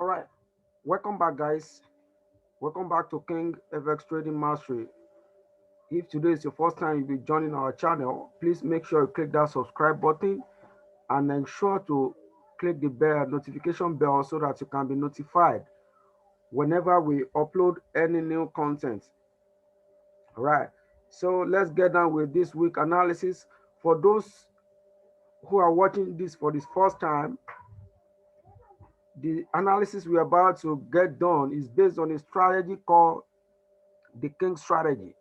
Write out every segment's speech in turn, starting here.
All right, welcome back, guys. Welcome back to King Forex Trading Mastery. If today is your first time you'll be joining our channel, please make sure you click that subscribe button and ensure to click the bell notification bell so that you can be notified whenever we upload any new content. All right, so let's get down with this week analysis. For those who are watching this for this first time, the analysis we're about to get done is based on a strategy called the King strategy.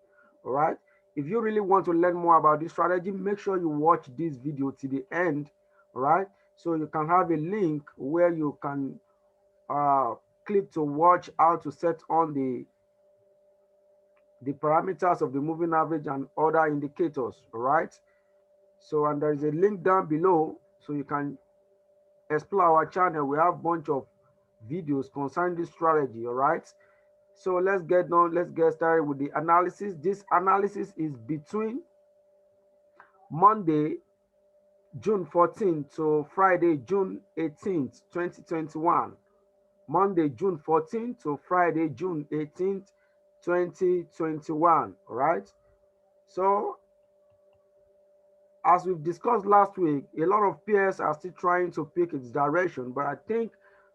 All right. If you really want to learn more about this strategy, make sure you watch this video to the end. All right. So you can have a link where you can uh, click to watch how to set on the parameters of the moving average and other indicators. All right. So, and there is a link down below so you can explore our channel. We have a bunch of videos concerning this strategy. All right. So let's get on. Let's get started with the analysis. This analysis is between Monday, June 14th to Friday, June 18th, 2021. Monday, June 14th to Friday, June 18th, 2021. All right. So as we've discussed last week, a lot of peers are still trying to pick its direction, but I think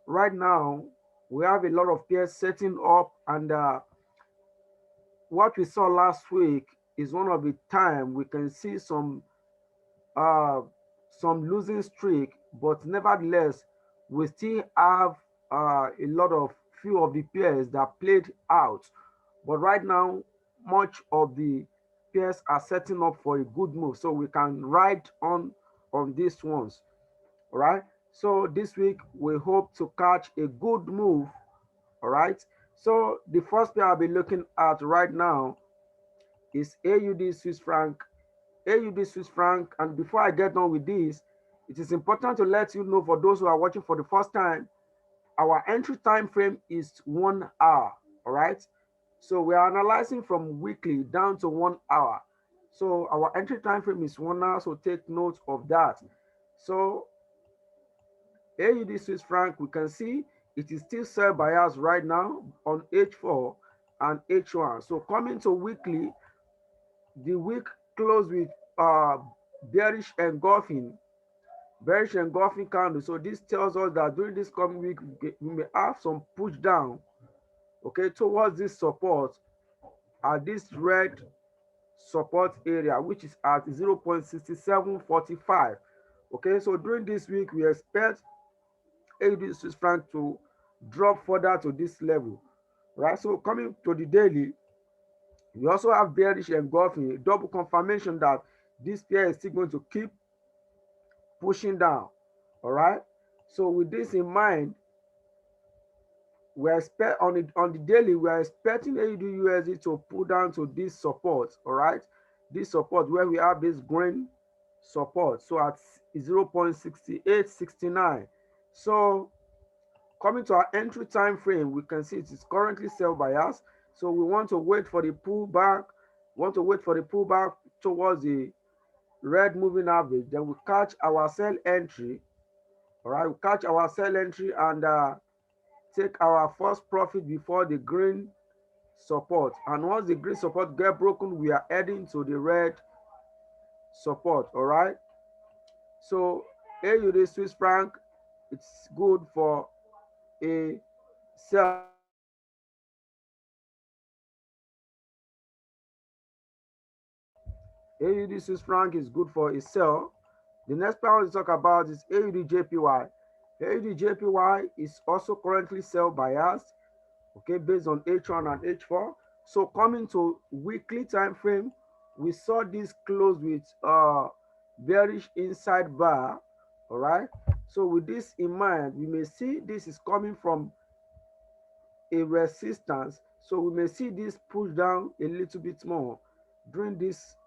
right now we have a lot of peers setting up, and what we saw last week is one of the time we can see uh, some losing streak, but nevertheless, we still have a lot of few of the players that played out. But right now, much of the players are setting up for a good move, so we can ride on these ones. All right. So this week we hope to catch a good move. All right. So the first pair I'll be looking at right now is AUD Swiss franc. AUD Swiss franc. And before I get on with this, it is important to let you know, for those who are watching for the first time, our entry time frame is 1 hour. All right. So we are analyzing from weekly down to 1 hour. So our entry time frame is 1 hour. So take note of that. So AUD Swiss franc, we can see it is still sell bias right now on H4 and H1. So coming to weekly, the week closed with bearish engulfing candle. So this tells us that during this coming week we may have some push down, okay, towards this support at this red support area, which is at 0.6745. Okay, so during this week we expect AUD Swiss franc to drop further to this level, right? So coming to the daily, we also have bearish engulfing, double confirmation that this pair is still going to keep pushing down. All right. So with this in mind, we expect on the daily, we are expecting AUD USD to pull down to this support. All right. This support where we have this green support. So at 0.6869. So coming to our entry time frame, we can see it is currently sell bias. So we want to wait for the pullback. Towards the red moving average. Then we catch our sell entry. All right, we catch our sell entry and take our first profit before the green support. And once the green support get broken, we are heading to the red support. All right. So AUD Swiss franc, it's good for a sell. AUD Swiss franc is good for a sell. The next pair I want to talk about is AUD JPY. AUD JPY is also currently sell biased, okay, based on H1 and H4. So coming to weekly time frame, we saw this close with bearish inside bar. All right. So with this in mind, we may see this is coming from a resistance. So we may see this push down a little bit more during this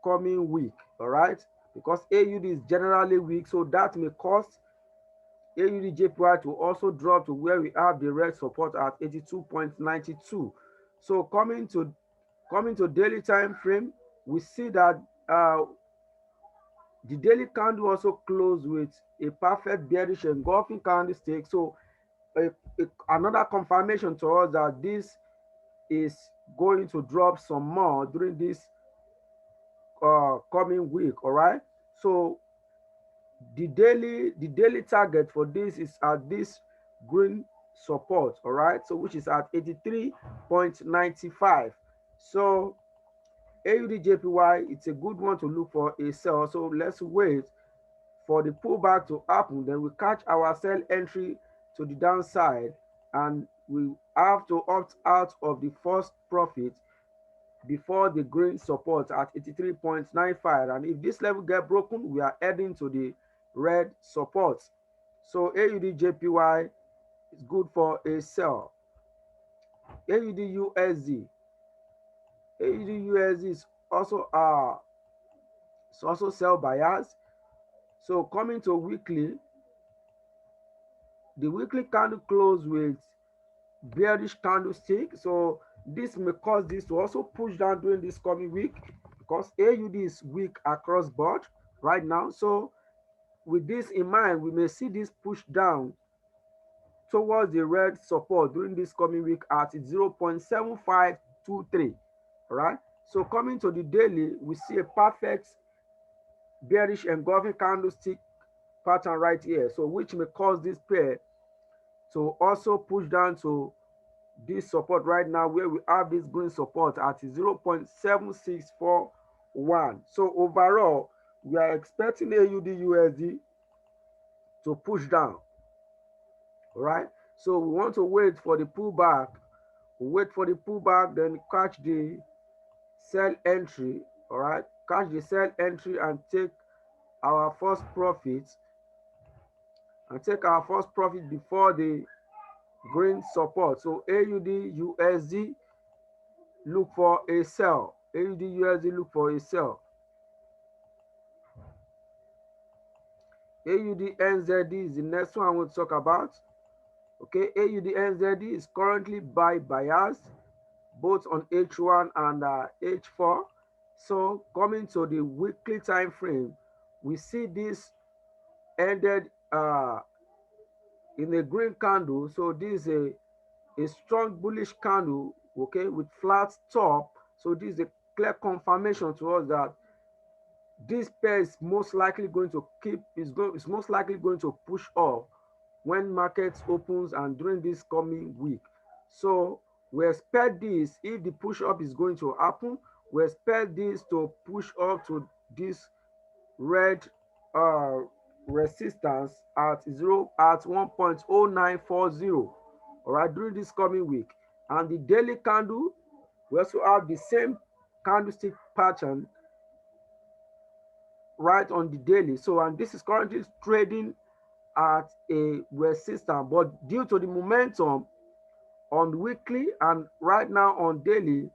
coming week. All right. Because AUD is generally weak, so that may cause AUD JPY to also drop to where we have the red support at 82.92. So coming to daily time frame, we see that the daily candle also closed with a perfect bearish engulfing candlestick. So a, another confirmation to us that this is going to drop some more during this coming week. All right. So the daily target for this is at this green support. All right. So which is at 83.95. So AUDJPY, it's a good one to look for a sell. So let's wait for the pullback to happen. Then we catch our sell entry to the downside, and we have to opt out of the first profit before the green support at 83.95. And if this level get broken, we are heading to the red support. So AUDJPY is good for a sell. AUDUSD. AUDUSD is also sell bias. So coming to weekly, the weekly candle close with bearish candlestick. So this may cause this to also push down during this coming week because AUD is weak across board right now. So with this in mind, we may see this push down towards the red support during this coming week at 0.7523. All right. So coming to the daily, we see a perfect bearish engulfing candlestick pattern right here. So which may cause this pair to also push down to this support right now, where we have this green support at 0.7641. So overall, we are expecting AUD to push down. All right. So we want to wait for the pullback. Wait for the pullback, then catch the sell entry. All right. Catch the sell entry and take our first profit. Before the green support. So AUD look for a sell. AUD look for a sell. AUD is the next one I want to talk about. Okay, AUD is currently buy bias both on H1 and H4. So coming to the weekly time frame, we see this ended in a green candle. So this is a strong bullish candle, okay, with flat top. So this is a clear confirmation to us that this pair is most likely going to is most likely going to push up when markets opens and during this coming week. So we expect this, if the push up is going to happen, we expect this to push up to this red uh resistance at 1.0940. All right, during this coming week. And the daily candle, we also have the same candlestick pattern right on the daily. So, and this is currently trading at a resistance, but due to the momentum on weekly and right now on daily,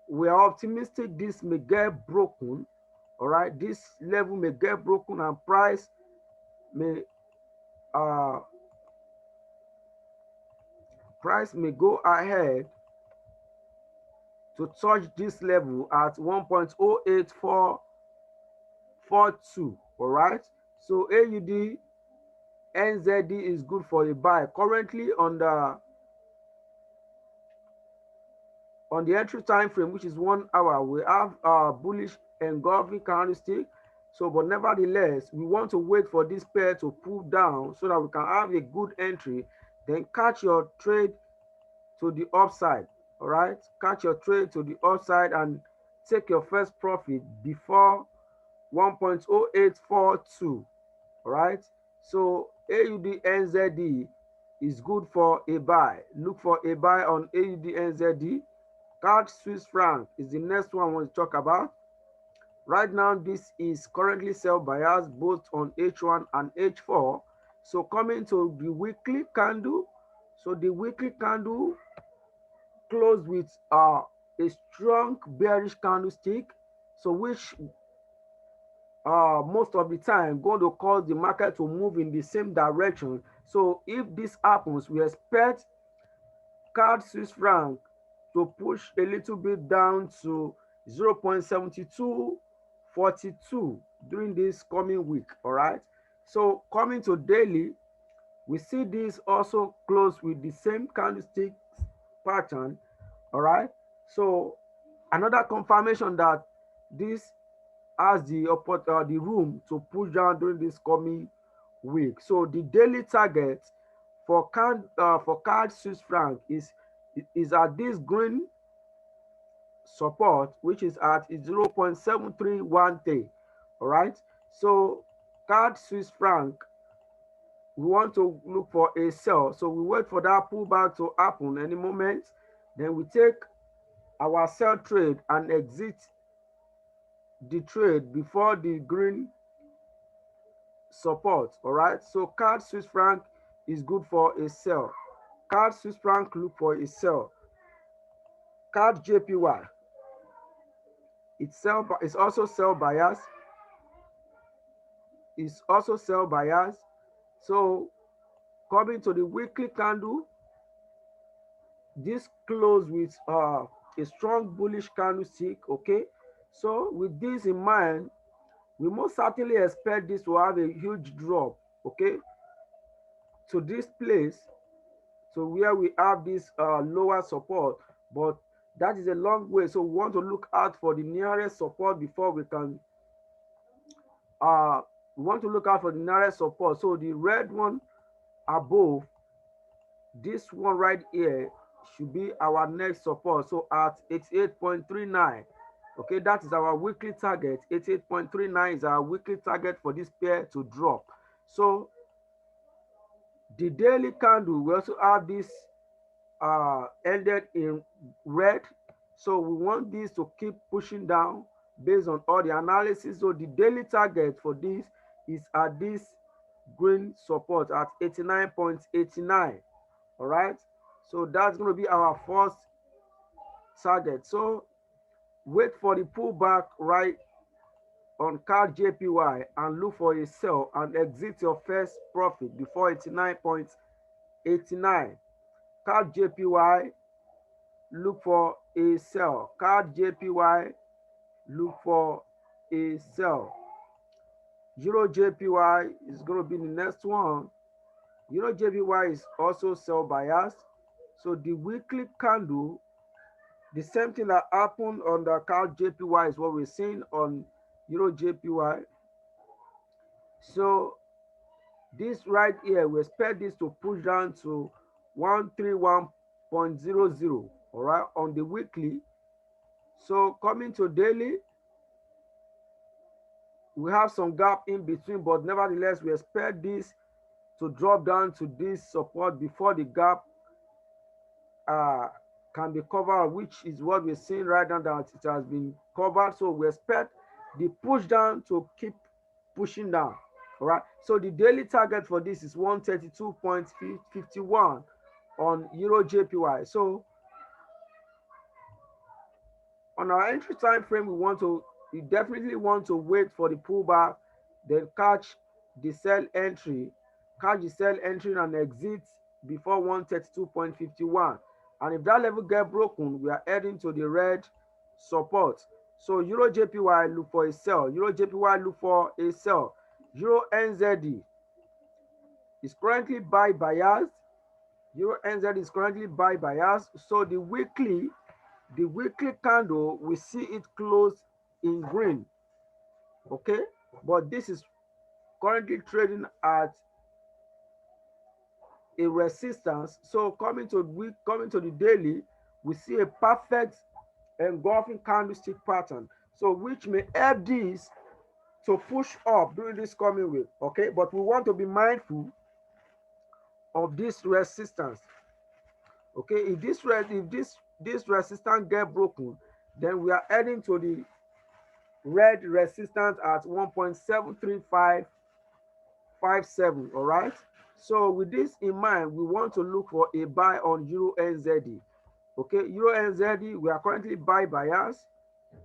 we are optimistic this may get broken. All right, this level may get broken and price may uh go ahead to touch this level at 1.08442. All right, so AUD NZD is good for a buy. Currently on the entry time frame, which is 1 hour, we have bullish engulfing candlestick. So but nevertheless, we want to wait for this pair to pull down so that we can have a good entry, then catch your trade to the upside. All right, catch your trade to the upside and take your first profit before 1.0842. All right, so AUD NZD is good for a buy. Look for a buy on AUD NZD. CAD Swiss franc is the next one I want to talk about. Right now, this is currently sell bias both on H1 and H4. So coming to the weekly candle, so the weekly candle closed with a strong bearish candlestick, so which most of the time going to cause the market to move in the same direction. So if this happens, we expect CAD Swiss franc to push a little bit down to 0.7242 during this coming week. All right, so coming to daily, We see this also close with the same candlestick pattern. All right. So another confirmation that this has the room to push down during this coming week. So the daily target for CAD Swiss franc is at this green support, which is at 0.7313. All right. So CAD Swiss franc, we want to look for a sell. So we wait for that pullback to happen any moment. Then we take our sell trade and exit the trade before the green support. All right. So CAD Swiss franc is good for a sell. CAD Swiss franc look for a sell. CAD JPY, it's also sell bias. It's also sell bias. So coming to the weekly candle, this close with a strong bullish candlestick. Okay, so with this in mind, we most certainly expect this to have a huge drop, okay, to this place, to where we have this lower support, but that is a long way. So we want to look out for the nearest support before we can uh we want to look out for the nearest support. So the red one above, this one right here, should be our next support. So at 88.39, okay, that is our weekly target. 88.39 is our weekly target for this pair to drop. So the daily candle, we also have this ended in red. So we want this to keep pushing down based on all the analysis. So the daily target for this is at this green support at 89.89. All right. So that's going to be our first target. So wait for the pullback right on CAD JPY and look for a sell and exit your first profit before 89.89. CAD JPY, look for a sell. CAD JPY, look for a sell. Euro JPY is going to be the next one. Euro JPY is also sell bias. So the weekly candle, the same thing that happened on the CAD JPY is what we're seeing on Euro JPY. So this right here, we expect this to push down to 131.00, all right, on the weekly. So coming to daily, we have some gap in between, but nevertheless, we expect this to drop down to this support before the gap uh, can be covered, which is what we're seeing right now, that it has been covered. So we expect the push down to keep pushing down. All right. So the daily target for this is 132.51 on Euro JPY. So on our entry time frame, we definitely want to wait for the pullback, then catch the sell entry, and exit before 132.51. And if that level get broken, we are heading to the red support. So Euro JPY, look for a sell. Euro JPY, look for a sell. Euro NZD is currently buy biased. Euro NZ is currently buy biased. So the weekly candle, we see it close in green, okay, but this is currently trading at a resistance. So coming to the daily, we see a perfect engulfing candlestick pattern, so which may help this to push up during this coming week, okay, but we want to be mindful of this resistance. Okay, if this resistance get broken, then we are heading to the red resistance at 1.73557. All right. So with this in mind, we want to look for a buy on Euro NZD. Okay, Euro NZD, we are currently buy bias.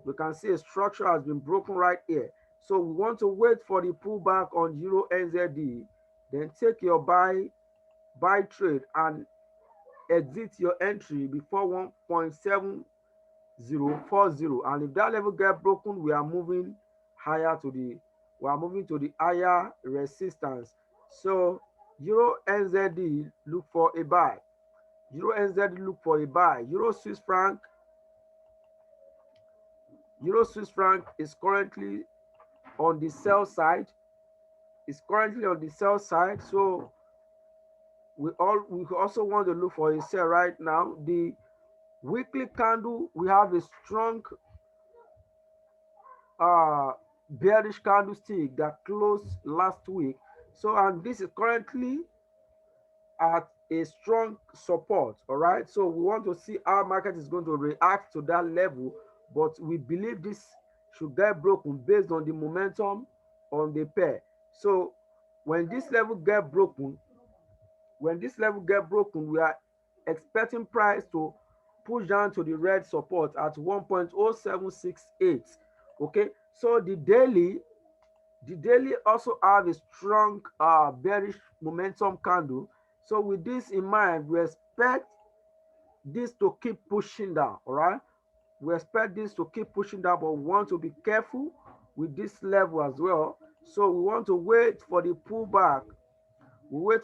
We can see a structure has been broken right here. So we want to wait for the pullback on Euro NZD, then take your buy trade and exit your entry before 1.7040. And if that level get broken, we are moving higher to the higher resistance. So Euro NZD, look for a buy. Euro NZD, look for a buy. Euro Swiss franc is currently on the sell side. It's currently on the sell side. So we also want to look for a sell right now. The weekly candle, we have a strong uh bearish candlestick that closed last week. So and this is currently at a strong support. All right, so we want to see how market is going to react to that level, but we believe this should get broken based on the momentum on the pair. So when this level get broken, we are expecting price to push down to the red support at 1.0768. Okay, so the daily also have a strong bearish momentum candle. So with this in mind, we expect this to keep pushing down. All right, we expect this to keep pushing down, but we want to be careful with this level as well. So we want to wait for the pullback. We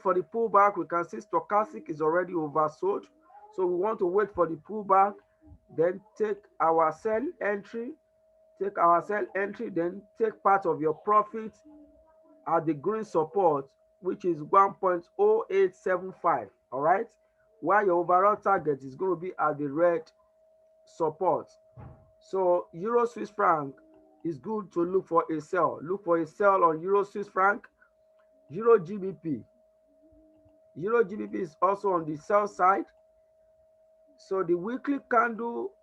can see stochastic is already oversold, so we want to wait for the pullback, then take our sell entry, then take part of your profit at the green support, which is 1.0875. All right, while your overall target is going to be at the red support. So Euro Swiss franc is good to look for a sell. Look for a sell on Euro Swiss franc. Euro GBP. Euro GBP is also on the sell side. So the weekly candle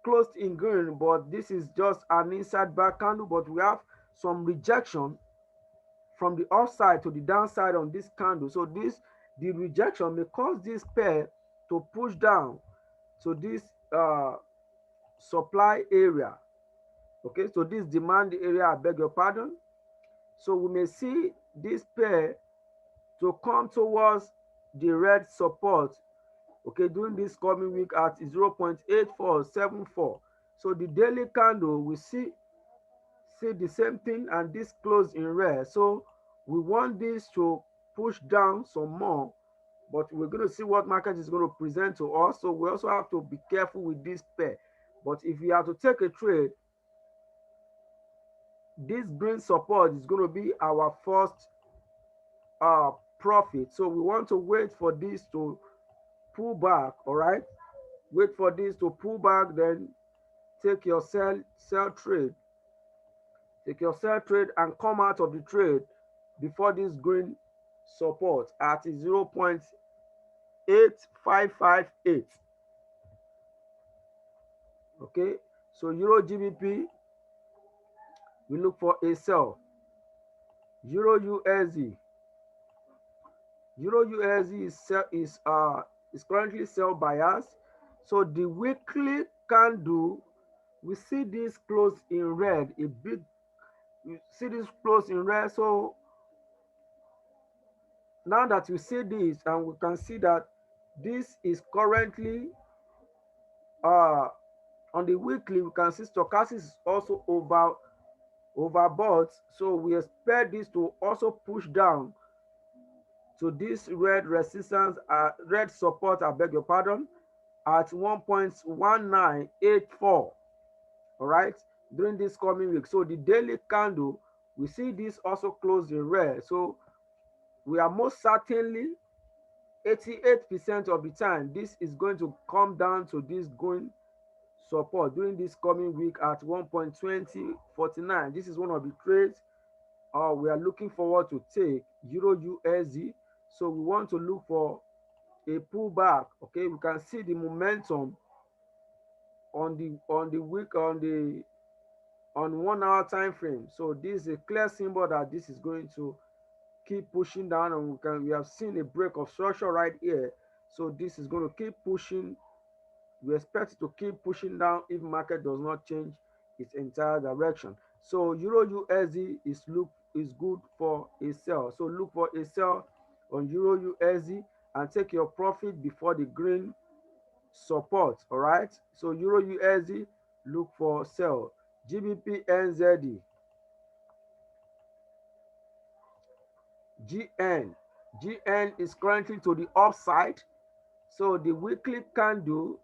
closed in green, but this is just an inside back candle, but we have some rejection from the upside to the downside on this candle. So the rejection may cause this pair to push down to this supply area. Okay, so this demand area, I beg your pardon. So we may see this pair to come towards the red support, okay, during this coming week at 0.8474. So the daily candle, we see the same thing, and this closed in red. So we want this to push down some more, but we're going to see what market is going to present to us. So we also have to be careful with this pair. But if you have to take a trade, this green support is going to be our first profit. So we want to wait for this to pull back. All right, wait for this to pull back, then take your sell trade. Take your sell trade and come out of the trade before this green support at 0.8558. Okay, so Euro GBP, we look for a sell. Euro USD. Euro USD is currently sell bias. So the weekly candle, we see this close in red, you see this close in red. So now that we see this, and we can see that this is currently on the weekly, we can see stochastic is also overbought. So we expect this to also push down to this red resistance, red support, I beg your pardon, at 1.1984. All right, during this coming week. So the daily candle, we see this also closed in red. So we are most certainly 88% of the time this is going to come down to this going support during this coming week at 1.2049. This is one of the trades we are looking forward to take. Euro USD. So we want to look for a pullback. Okay, we can see the momentum on the week on 1 hour time frame. So this is a clear symbol that this is going to keep pushing down, and we have seen a break of structure right here. So this is going to keep pushing. We expect it to keep pushing down if market does not change its entire direction. So Euro USD is good for a sell. So look for a sell on Euro USD and take your profit before the green support. All right. So Euro USD, look for sell. GBP NZD. GN. GN is currently to the upside. So the weekly candle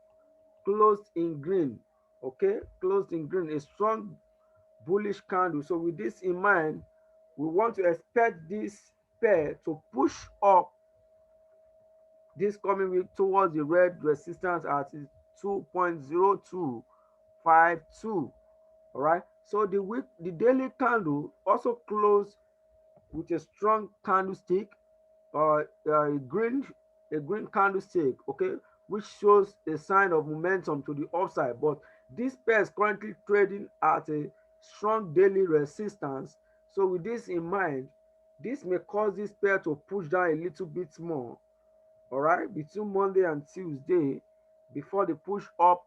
closed in green. Okay, closed in green, a strong bullish candle. So with this in mind, we want to expect this pair to push up this coming week towards the red resistance at 2.0252. All right. So the daily candle also closed with a strong candlestick, a green candlestick, okay, which shows a sign of momentum to the upside. But this pair is currently trading at a strong daily resistance. So with this in mind, this may cause this pair to push down a little bit more, all right, between Monday and Tuesday before the push up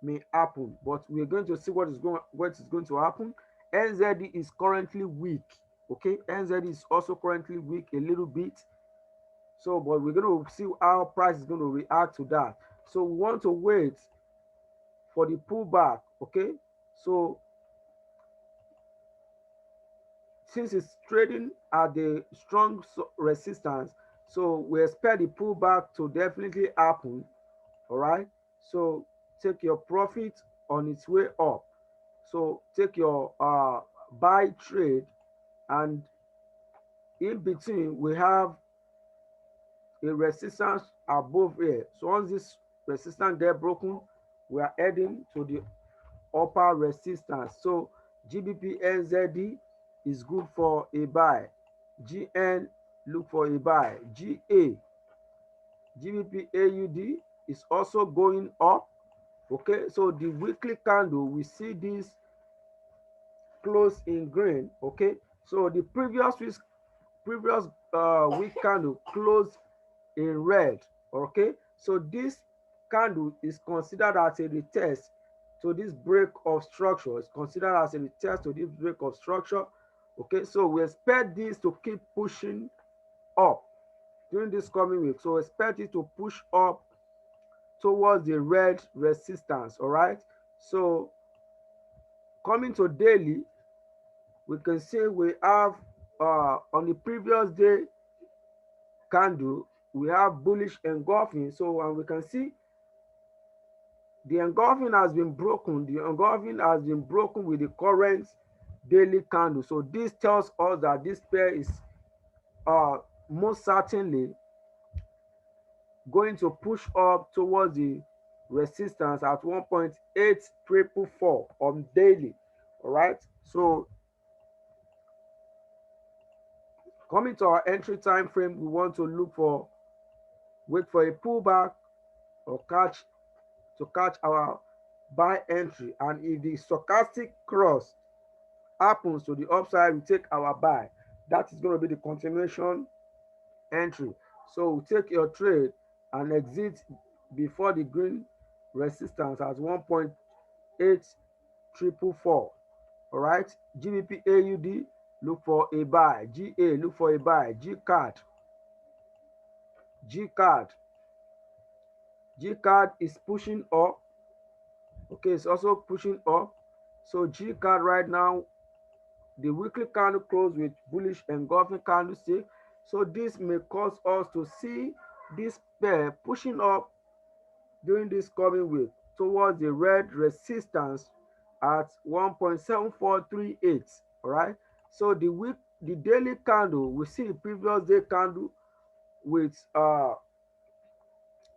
may happen. But we're going to see what is going to happen. NZD is currently weak. Okay, NZD is also currently weak a little bit. So, but we're going to see how price is going to react to that. So we want to wait for the pullback. Okay, so since it's trading at the strong resistance, so we expect the pullback to definitely happen. All right, so take your profit on its way up. So take your buy trade, and in between we have a resistance above here. So once this resistance get broken, we are heading to the upper resistance. So GBP NZD is good for a buy. GN, look for a buy. GBP AUD is also going up. Okay, so the weekly candle, we see this close in green. Okay, so the previous week candle closed in red. Okay, so this candle is considered as a retest to this break of structure. It's considered as a retest to this break of structure. Okay, so we expect this to keep pushing up during this coming week. So expect it to push up towards the red resistance. All right, so coming to daily, we can see we have on the previous day candle, we have bullish engulfing. So and we can see the engulfing has been broken. The engulfing has been broken with the current daily candle. So this tells us that this pair is most certainly going to push up towards the resistance at 1.8444 on daily. All right, so coming to our entry time frame, we want to wait for a pullback or catch our buy entry. And if the stochastic cross happens to the upside, we take our buy. That is going to be the continuation entry. So we take your trade and exit before the green resistance at 1.8444. All right, GBP AUD, look for a buy. GA, look for a buy. G card is pushing up. Okay, it's also pushing up. So G card right now, the weekly candle closed with bullish engulfing candlestick. So this may cause us to see this pair pushing up during this coming week towards the red resistance at 1.7438. All right, so the daily candle, we see the previous day candle with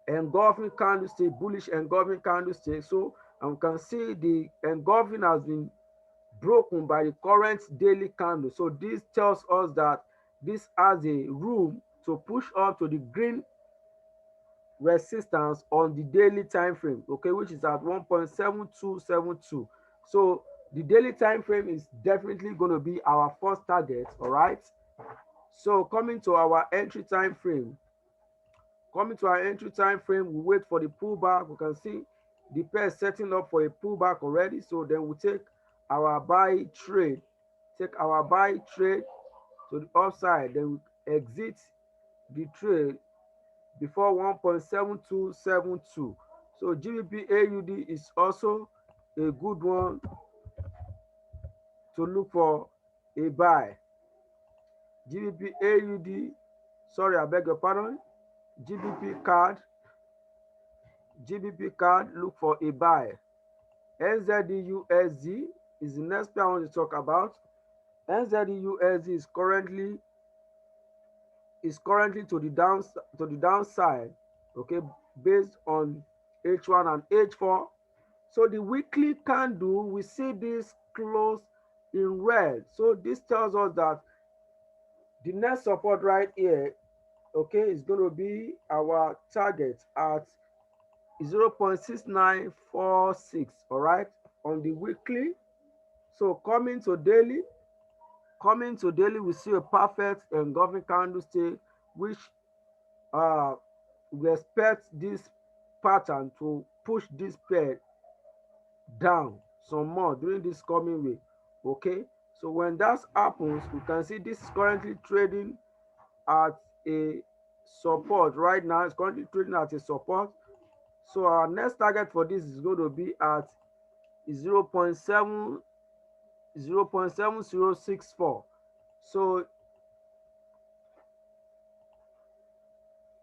engulfing candlestick, bullish engulfing candlestick. So and we can see the engulfing has been broken by the current daily candle. So this tells us that this has a room to push up to the green resistance on the daily time frame, okay, which is at 1.7272. So the daily time frame is definitely going to be our first target. All right, so coming to our entry time frame, we wait for the pullback. We can see the pair setting up for a pullback already. So then we take our buy trade to the upside, then we exit the trade before 1.7272. So GBP AUD is also a good one to look for a buy. GBP AUD, sorry, I beg your pardon, GBP card, look for a buy. NZD USD is the next pair I want to talk about. NZD USD is currently to the downside, okay, based on H1 and H4. So the weekly candle, we see this close in red. So this tells us that the next support right here, okay, is going to be our target at 0.6946, all right, on the weekly. So coming to daily, we see a perfect engulfing candlestick, which uh, we expect this pattern to push this pair down some more during this coming week. Okay, so when that happens, we can see this is currently trading at a support right now. It's currently trading at a support. So our next target for this is going to be at 0.7064. So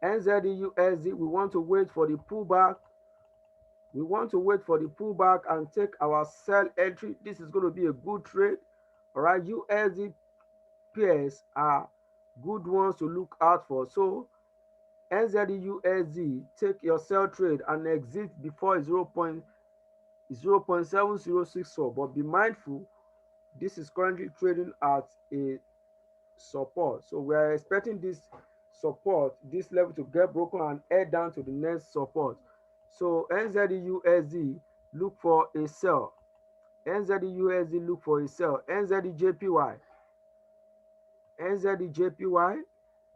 NZD we want to wait for the pullback. We want to wait for the pullback and take our sell entry. This is going to be a good trade. All right, USD pairs are good ones to look out for. So NZD take your sell trade and exit before 0.7064. But be mindful, this is currently trading at a support. So we are expecting this support, this level to get broken and head down to the next support. So NZD look for a sell. NZD look for a sell. NZD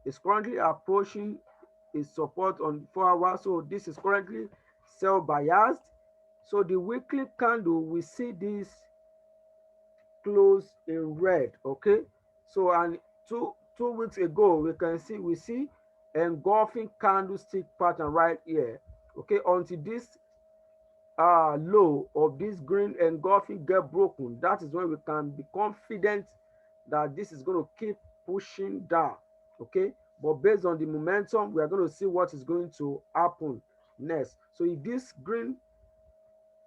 is currently approaching a support on 4 hours. So this is currently sell biased. So the weekly candle, we see this close in red. Okay, so and two weeks ago we see engulfing candlestick pattern right here. Okay, until this low of this green engulfing get broken, that is when we can be confident that this is going to keep pushing down. Okay, but based on the momentum, we are going to see what is going to happen next. So if this green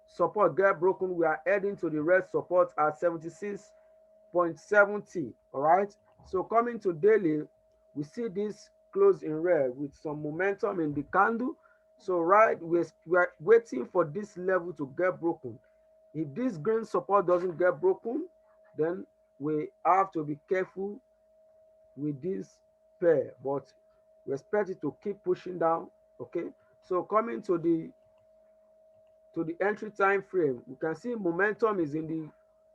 support get broken, we are heading to the red support at 76.70. all right, so coming to daily, we see this close in red with some momentum in the candle. So right, we're waiting for this level to get broken. If this green support doesn't get broken, then we have to be careful with this pair, but we expect it to keep pushing down. Okay, so coming to the entry time frame, you can see momentum is in the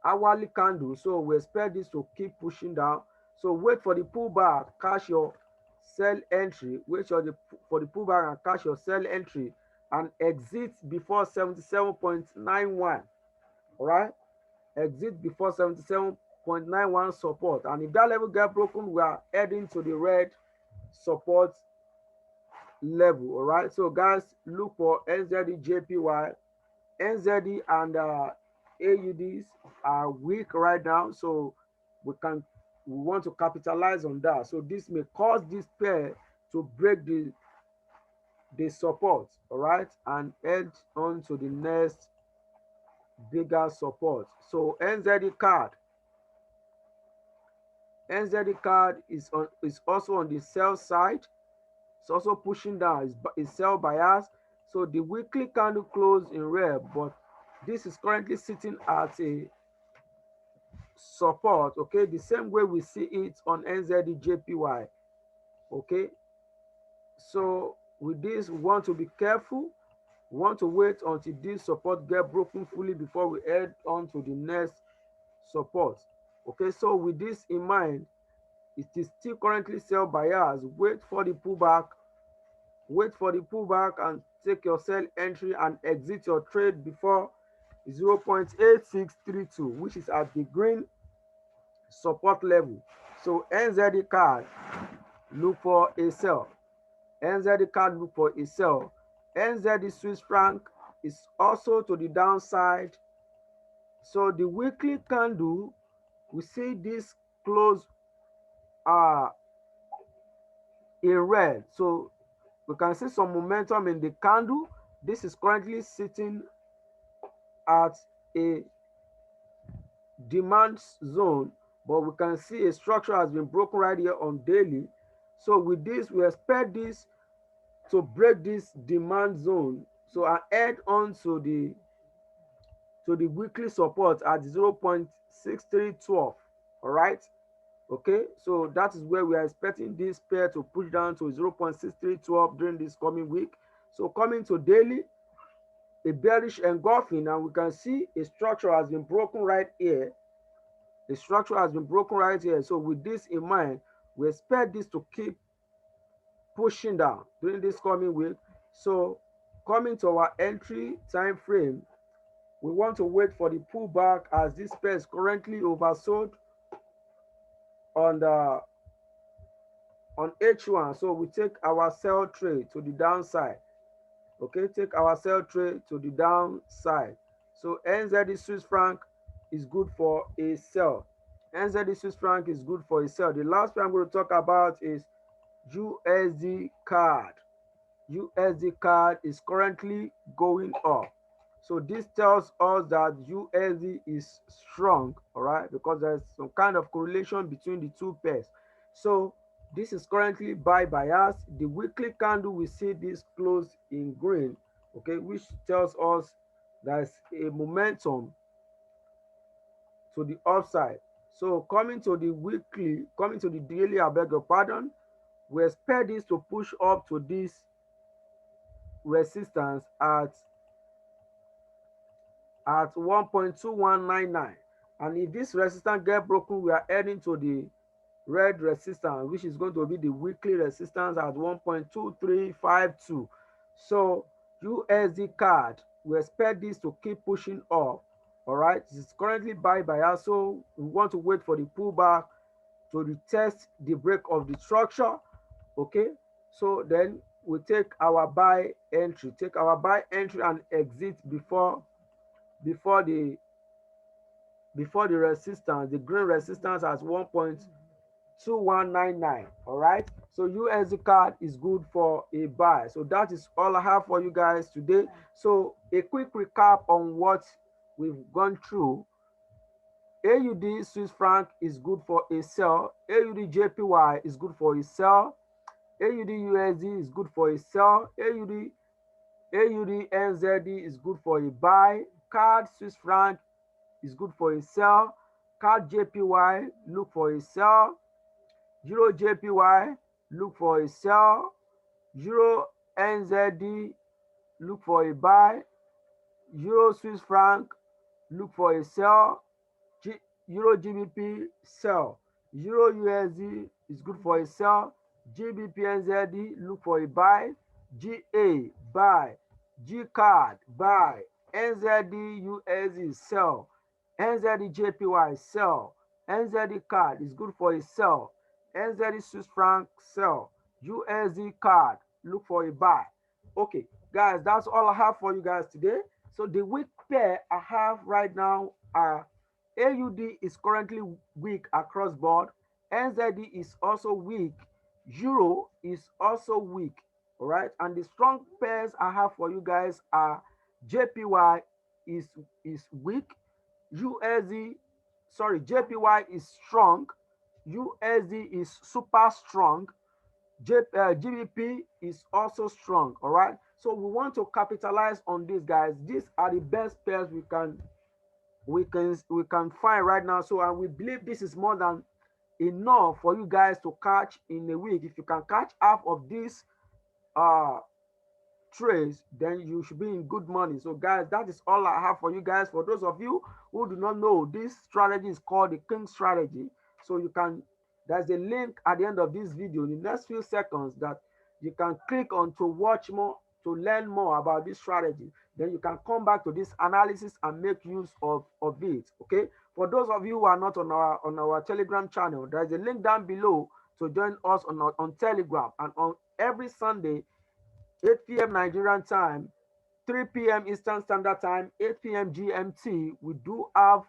hourly candle, so we expect this to keep pushing down. So wait for the pullback, cash your sell entry, wait for the pullback and cash your sell entry and exit before 77.91. all right, exit before 77.91 support, and if that level get broken, we are heading to the red support level. All right, so guys, look for NZD NZD and AUDs are weak right now, so we want to capitalize on that. So this may cause this pair to break the support, all right, and head on to the next bigger support. So NZD card is also on the sell side. It's also pushing down. It's sell bias. So the weekly candle closed in red, but this is currently sitting at a support. Okay, the same way we see it on NZD. Okay, so with this, we want to be careful. We want to wait until this support get broken fully before we head on to the next support. Okay, so with this in mind, it is still currently sell bias. Wait for the pullback and take your sell entry and exit your trade before 0.8632, which is at the green support level. So NZD card, look for a sell. NZD card, look for a sell. NZD Swiss franc is also to the downside. So the weekly candle, we see this close uh in red. So we can see some momentum in the candle. This is currently sitting at a demand zone, but we can see a structure has been broken right here on daily. So with this, we expect this to break this demand zone, so I head on to the weekly support at 0.6312. All right, okay, so that is where we are expecting this pair to push down to 0.6312 during this coming week. So coming to daily, a bearish engulfing, and we can see a structure has been broken right here. The structure has been broken right here. So with this in mind, we expect this to keep pushing down during this coming week. So coming to our entry time frame, we want to wait for the pullback as this pair is currently oversold on the on H1. So we take our sell trade to the downside. Okay, take our sell trade to the downside. So NZD Swiss franc is good for a sell. NZD Swiss franc is good for a sell. The last thing I'm going to talk about is USD card. USD card is currently going up. So this tells us that USD is strong, all right, because there's some kind of correlation between the two pairs. So this is currently buy bias. The weekly candle, we see this close in green, okay, which tells us there's a momentum to the upside. So coming to the weekly, coming to the daily, I beg your pardon, we expect this to push up to this resistance at 1.2199, and if this resistance get broken, we are heading to the red resistance, which is going to be the weekly resistance at 1.2352. So USD card, we expect this to keep pushing up. All right, it's currently buy bias, so we want to wait for the pullback to retest the break of the structure. Okay, so then we take our buy entry, and exit before the resistance, the green resistance as 1.2199. All right, so USD card is good for a buy. So that is all I have for you guys today. So a quick recap on what we've gone through. AUD Swiss franc is good for a sell. AUD JPY is good for a sell. AUD USD is good for a sell. AUD NZD is good for a buy. CAD Swiss franc is good for a sell. CAD JPY, look for a sell. Euro JPY, look for a sell. Euro NZD, look for a buy. Euro Swiss franc, look for a sell. Euro GBP, sell. Euro USD is good for a sell. GBP NZD, look for a buy. GA, buy. G card, buy. NZD USD, sell. NZD JPY, sell. NZD card is good for a sell. NZD Swiss franc, sell. USD card, look for a buy. Okay, guys, that's all I have for you guys today. So the weak pair I have right now are AUD is currently weak across board. NZD is also weak. Euro is also weak. All right. And the strong pairs I have for you guys are JPY is weak. USD, sorry, JPY is strong. USD is super strong. GBP is also strong. All right. So we want to capitalize on these guys. These are the best pairs we can find right now. So and we believe this is more than enough for you guys to catch in a week. If you can catch half of this uh trades, then you should be in good money. So guys, that is all I have for you guys. For those of you who do not know, this strategy is called the King strategy. So you can, there's a link at the end of this video in the next few seconds that you can click on to watch more, to learn more about this strategy. Then you can come back to this analysis and make use of it. Okay, for those of you who are not on our Telegram channel, there's a link down below to join us on Telegram. And on every Sunday, 8 p.m. Nigerian time, 3 p.m. Eastern Standard Time, 8 p.m. GMT, we do have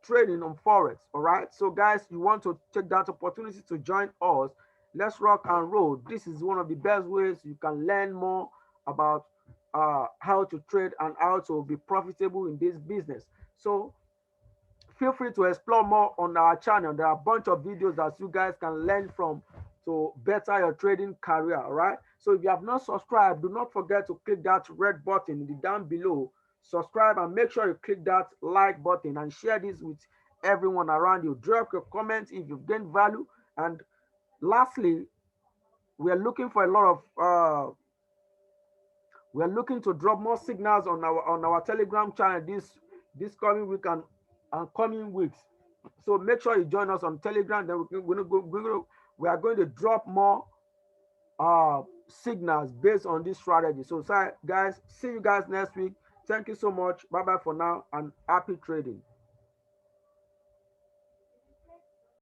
trading on Forex. All right. So, guys, you want to take that opportunity to join us. Let's rock and roll. This is one of the best ways you can learn more about how to trade and how to be profitable in this business. So, feel free to explore more on our channel. There are a bunch of videos that you guys can learn from to better your trading career. All right. So if you have not subscribed, do not forget to click that red button in the down below. Subscribe and make sure you click that like button and share this with everyone around you. Drop your comments if you've gained value. And lastly, we are looking for a lot of we are looking to drop more signals on our Telegram channel this coming week and coming weeks. So make sure you join us on Telegram. Then we are going to drop more signals based on this strategy. So, guys, see you guys next week. Thank you so much. Bye bye for now and happy trading.